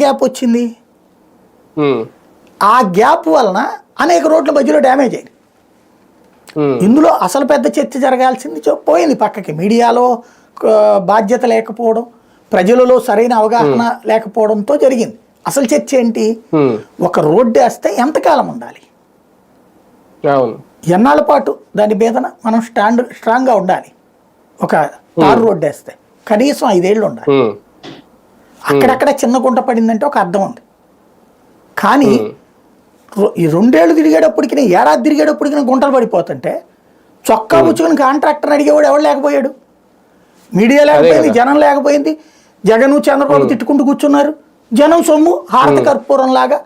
Gap వచ్చింది. ఆ gap వలన అనేక రోడ్ల మధ్యలో డ్యామేజ్ అయింది. ఇందులో అసలు పెద్ద చర్చ జరగాల్సింది పోయింది పక్కకి. మీడియాలో బాధ్యత లేకపోవడం, ప్రజలలో సరైన అవగాహన లేకపోవడంతో జరిగింది. అసలు చర్చ ఏంటి? ఒక రోడ్డు వేస్తే ఎంతకాలం ఉండాలి, ఎన్నాళ్ళ పాటు దాని మీదన మనం స్ట్రాంగ్గా ఉండాలి. ఒక తారు రోడ్డు వేస్తే కనీసం 5 ఏళ్ళు ఉండాలి. అక్కడక్కడ చిన్న గుంట పడిందంటే ఒక అర్థం ఉంది. కానీ ఈ 2 ఏళ్ళు తిరిగేటప్పటికి, ఏడాది తిరిగేటప్పటికి గుంటలు పడిపోతుంటే చొక్కా పుచ్చుకుని కాంట్రాక్టర్ని అడిగేవాడు ఎవడు లేకపోయాడు. మీడియా లేకపోయింది, జనం లేకపోయింది. జగన్ చంద్రబాబు తిట్టుకుంటూ కూర్చున్నారు. జనం సొమ్ము హారత కర్పూరం లాగా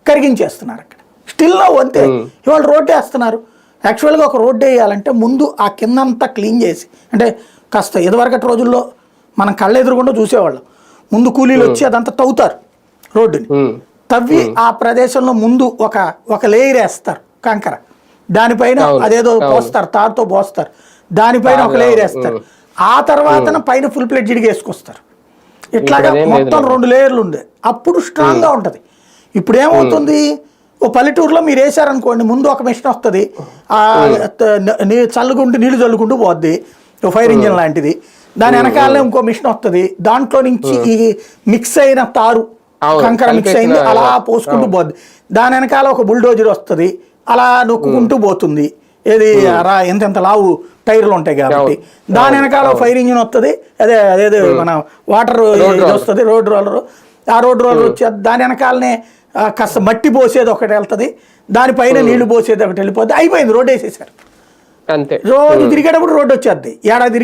కరిగించేస్తున్నారు అక్కడ. స్టిల్ అంతే. ఇవాళ రోడ్డు వేస్తున్నారు. యాక్చువల్గా ఒక రోడ్డు వేయాలంటే ముందు ఆ కిందంతా క్లీన్ చేసి, అంటే కాస్త ఇదివరకటి రోజుల్లో మనం కళ్ళ ఎదురుగుండా చూసేవాళ్ళం. ముందు కూలీలు వచ్చి అదంతా తవ్వుతారు రోడ్డుని. తవ్వి ఆ ప్రదేశంలో ముందు ఒక లేయర్ వేస్తారు కంకర, దానిపైన అదేదో పోస్తారు, తారుతో పోస్తారు, దానిపైన ఒక లేయర్ వేస్తారు. ఆ తర్వాత పైన ఫుల్ ప్లెడ్జ్డ్గా వేసుకొస్తారు. ఇట్లాగా మొత్తం 2 లేయర్లు ఉండే అప్పుడు స్ట్రాంగ్గా ఉంటుంది. ఇప్పుడు ఏమవుతుంది, ఓ పల్లెటూరులో మీరు వేసారనుకోండి, ముందు ఒక మిషన్ వస్తుంది, చల్లుకుంటూ నీళ్లు చల్లుకుంటూ పోద్ది, ఫైర్ ఇంజిన్ లాంటిది. దాని వెనకాలనే ఇంకో మిషన్ వస్తుంది, దాంట్లో నుంచి ఈ మిక్స్ అయిన తారు కంకర మిక్స్ అయింది అలా పోసుకుంటూ పోద్ది. దాని వెనకాల ఒక బుల్డోజర్ వస్తుంది, అలా నొక్కుంటూ పోతుంది. ఏది ఎంత లావు టైర్లు ఉంటాయి కాబట్టి. దాని వెనకాల ఫైర్ ఇంజిన్ వస్తుంది, అదే మన వాటర్ వస్తుంది, రోడ్ రోలర్. ఆ రోడ్ రోలర్ వచ్చి దాని వెనకాలనే కాస్త మట్టి పోసేది ఒకటి వెళ్తుంది, దానిపైన నీళ్లు పోసేది ఒకటి వెళ్ళిపోద్ది. అయిపోయింది, రోడ్డు వేసేసారు. రోజు తిరిగేటప్పుడు రోడ్డు వచ్చేద్ది. ఏడాది